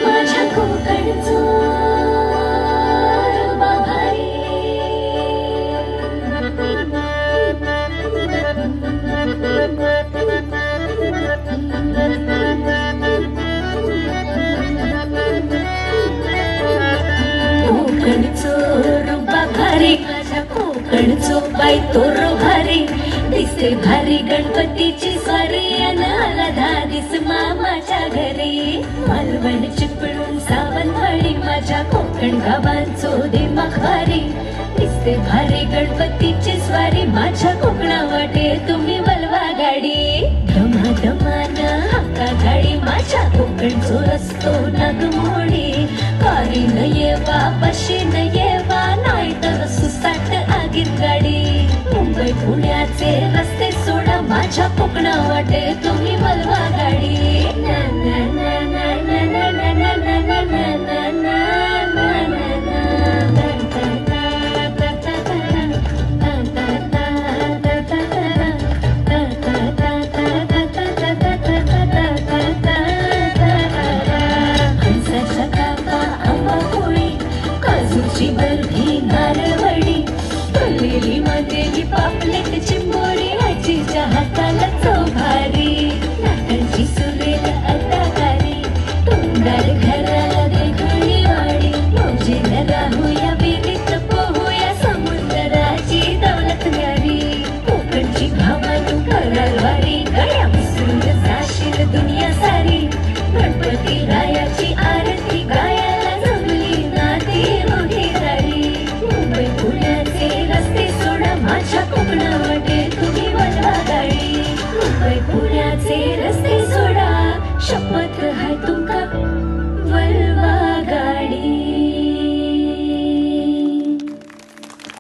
माझ्या कोकणचो बाभारी कोकणचो रुबा भारी माझ्या कोकणचो बाई तोरो भारी दिसे भारी गणपतीची स्वारी आला धाडीस मामाच्या घरी मालवण चिपळूण सावंतवाडी माझ्या कोकण गावांचो दिमाग भारी दिसते भारी गणपतीची स्वारी माझ्या कोकणा वाटे तुम्ही वलवा गाडी धमा धमान हाका गाडी माझ्या कोकणचो रस्तो नागमोडी कारी न येवा बशी न येवा नाही तर सुसाट आगीत गाडी मुंबई पुण्याचे रस्ते सोडा माझ्या कोकणा वाटे तुम्ही वलवा गाडी ना ना ना ना ना ना ना ना ना ना ना ना ना काजूची बर्फी नारळवडी तळलेली मधेली पापलेट चिंबोरी आजीच्या हाताला चव भारी नाकांची सुरेल अदाकारी तोंडाल घराला वेगळी वाडी मौजेला राहूया विहिरीत पोहूया समुद्राची दौलत न्यारी कोकणची भावा तू कराल वारी गळ्या विसरून जाशील दुनिया सारी गणपती रायाची आरती गायाला जमली नाती रोही दारी मुंबई पुण्याचे रस्ते सोडा माझ्या कोकणावर